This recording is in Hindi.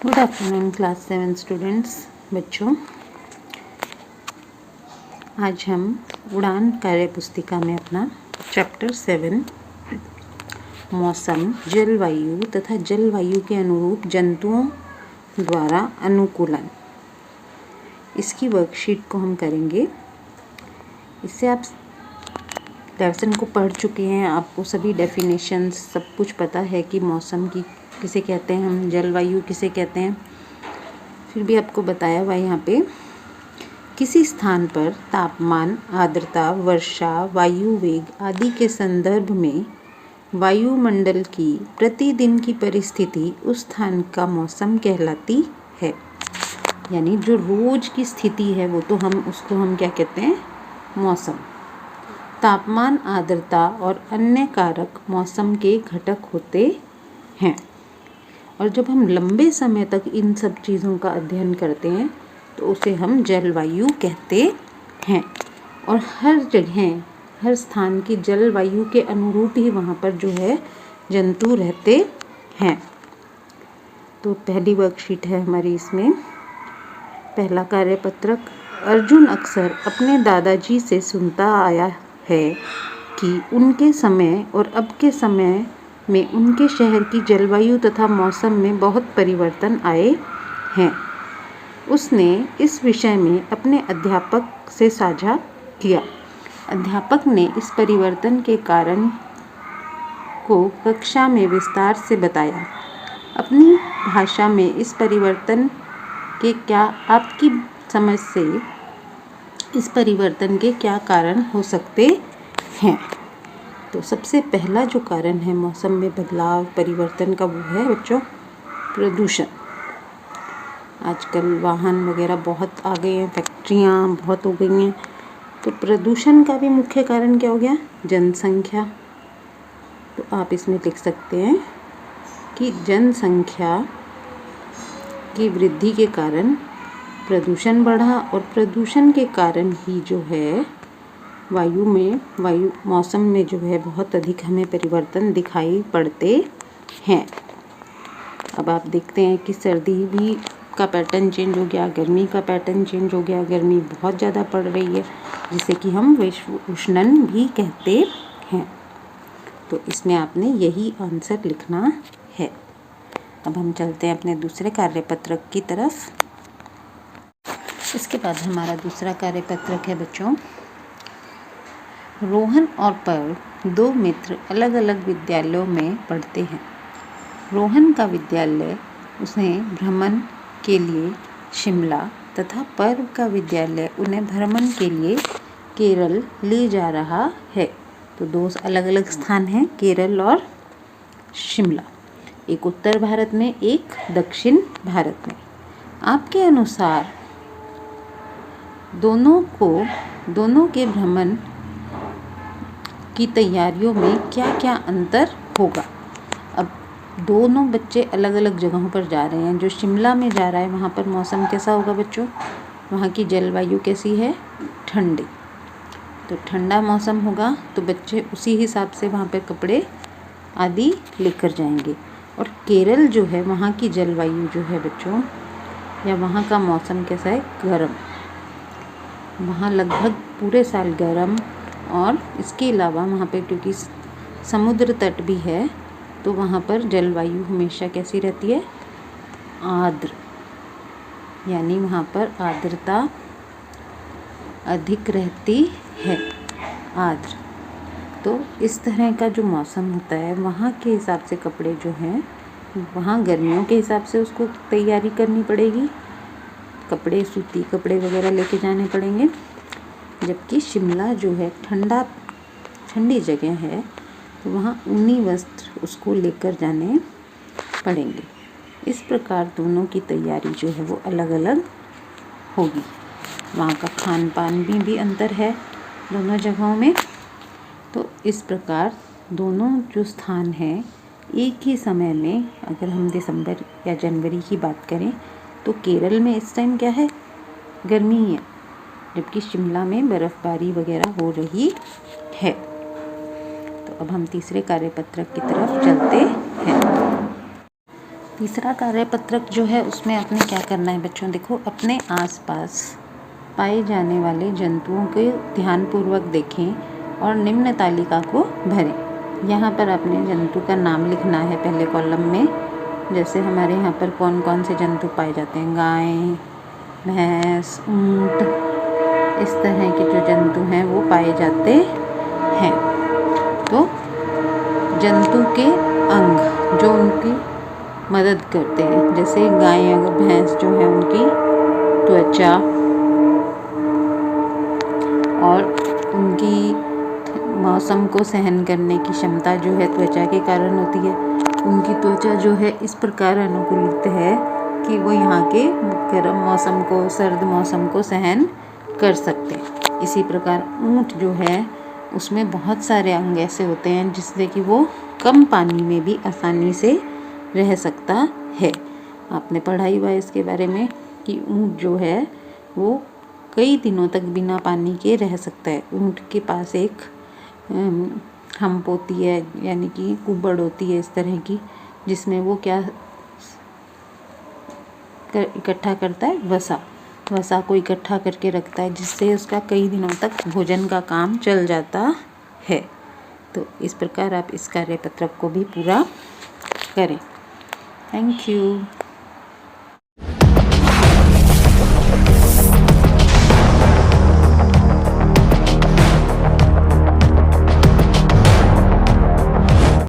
Good afternoon class 7 students. बच्चों, आज हम उड़ान कार्य पुस्तिका में अपना चैप्टर 7 मौसम, जलवायु तथा जलवायु के अनुरूप जंतुओं द्वारा अनुकूलन, इसकी वर्कशीट को हम करेंगे। इससे आप लेसन को पढ़ चुके हैं, आपको सभी डेफिनेशंस सब कुछ पता है कि मौसम की किसे कहते हैं, हम जलवायु किसे कहते हैं। फिर भी आपको बताया हुआ यहाँ पे किसी स्थान पर तापमान, आर्द्रता, वर्षा, वायु वेग आदि के संदर्भ में वायुमंडल की प्रतिदिन की परिस्थिति उस स्थान का मौसम कहलाती है। यानी जो रोज की स्थिति है वो तो उसको हम क्या कहते हैं, मौसम। तापमान, आर्द्रता और अन्य कारक मौसम के घटक होते हैं। और जब हम लंबे समय तक इन सब चीज़ों का अध्ययन करते हैं तो उसे हम जलवायु कहते हैं। और हर जगह, हर स्थान की जलवायु के अनुरूप ही वहाँ पर जो है जंतु रहते हैं। तो पहली वर्कशीट है हमारी, इसमें पहला कार्यपत्रक। अर्जुन अक्सर अपने दादाजी से सुनता आया है कि उनके समय और अब के समय में उनके शहर की जलवायु तथा मौसम में बहुत परिवर्तन आए हैं। उसने इस विषय में अपने अध्यापक से साझा किया। अध्यापक ने इस परिवर्तन के कारण को कक्षा में विस्तार से बताया। अपनी भाषा में इस परिवर्तन के क्या, आपकी समझ से इस परिवर्तन के क्या कारण हो सकते हैं। तो सबसे पहला जो कारण है मौसम में बदलाव, परिवर्तन का, वो है बच्चों प्रदूषण। आजकल वाहन वगैरह बहुत आ गए हैं, फैक्ट्रियाँ बहुत हो गई हैं, तो प्रदूषण का भी मुख्य कारण क्या हो गया, जनसंख्या। तो आप इसमें लिख सकते हैं कि जनसंख्या की वृद्धि के कारण प्रदूषण बढ़ा, और प्रदूषण के कारण ही जो है वायु मौसम में जो है बहुत अधिक हमें परिवर्तन दिखाई पड़ते हैं। अब आप देखते हैं कि सर्दी भी का पैटर्न चेंज हो गया, गर्मी का पैटर्न चेंज हो गया। गर्मी बहुत ज़्यादा पड़ रही है, जिसे कि हम विश्व उष्णन भी कहते हैं। तो इसमें आपने यही आंसर लिखना है। अब हम चलते हैं अपने दूसरे कार्यपत्रक की तरफ। इसके बाद हमारा दूसरा कार्यपत्रक है बच्चों, रोहन और पर्व दो मित्र अलग अलग विद्यालयों में पढ़ते हैं। रोहन का विद्यालय उसे भ्रमण के लिए शिमला तथा पर्व का विद्यालय उन्हें भ्रमण के लिए केरल ले जा रहा है। तो दो अलग अलग स्थान हैं, केरल और शिमला। एक उत्तर भारत में, एक दक्षिण भारत में। आपके अनुसार दोनों के भ्रमण की तैयारियों में क्या क्या अंतर होगा। अब दोनों बच्चे अलग अलग जगहों पर जा रहे हैं। जो शिमला में जा रहा है वहाँ पर मौसम कैसा होगा बच्चों, वहाँ की जलवायु कैसी है, ठंडी। तो ठंडा मौसम होगा, तो बच्चे उसी हिसाब से वहाँ पर कपड़े आदि लेकर जाएंगे। और केरल जो है, वहाँ की जलवायु जो है बच्चों, या वहाँ का मौसम कैसा है, गर्म। वहाँ लगभग पूरे साल गर्म, और इसके अलावा वहाँ पे क्योंकि समुद्र तट भी है, तो वहाँ पर जलवायु हमेशा कैसी रहती है, आर्द्र। यानी वहाँ पर आर्द्रता अधिक रहती है, आर्द्र। तो इस तरह का जो मौसम होता है, वहाँ के हिसाब से कपड़े जो हैं, वहाँ गर्मियों के हिसाब से उसको तैयारी करनी पड़ेगी, कपड़े, सूती कपड़े वगैरह लेके जाने पड़ेंगे। जबकि शिमला जो है ठंडी जगह है, तो वहाँ ऊनी वस्त्र उसको लेकर जाने पड़ेंगे। इस प्रकार दोनों की तैयारी जो है वो अलग अलग होगी। वहाँ का खान पान भी अंतर है दोनों जगहों में। तो इस प्रकार दोनों जो स्थान हैं, एक ही समय में, अगर हम दिसंबर या जनवरी की बात करें तो केरल में इस टाइम क्या है, गर्मी ही है, जबकि शिमला में बर्फ़बारी वगैरह हो रही है। तो अब हम तीसरे कार्यपत्रक की तरफ चलते हैं। तीसरा कार्यपत्रक जो है उसमें आपने क्या करना है बच्चों, देखो अपने आसपास पाए जाने वाले जंतुओं को ध्यानपूर्वक देखें और निम्न तालिका को भरें। यहाँ पर आपने जंतु का नाम लिखना है पहले कॉलम में। जैसे हमारे यहाँ पर कौन कौन से जंतु पाए जाते हैं, गाय, भैंस, ऊँट, इस तरह के जो जंतु हैं वो पाए जाते हैं। तो जंतु के अंग जो उनकी मदद करते हैं, जैसे गाय और भैंस जो है उनकी त्वचा और उनकी मौसम को सहन करने की क्षमता जो है त्वचा के कारण होती है। उनकी त्वचा जो है इस प्रकार अनुकूलित है कि वो यहाँ के गर्म मौसम को, सर्द मौसम को सहन कर सकते हैं। इसी प्रकार ऊँट जो है उसमें बहुत सारे अंग ऐसे होते हैं जिससे कि वो कम पानी में भी आसानी से रह सकता है। आपने पढ़ा ही हुआ इसके बारे में कि ऊँट जो है वो कई दिनों तक बिना पानी के रह सकता है। ऊँट के पास एक हम्प होती है, यानी कि कुबड़ होती है इस तरह की, जिसमें वो क्या इकट्ठा करता है, वसा को इकट्ठा करके रखता है, जिससे उसका कई दिनों तक भोजन का काम चल जाता है। तो इस प्रकार आप इस कार्यपत्रक को भी पूरा करें। Thank you.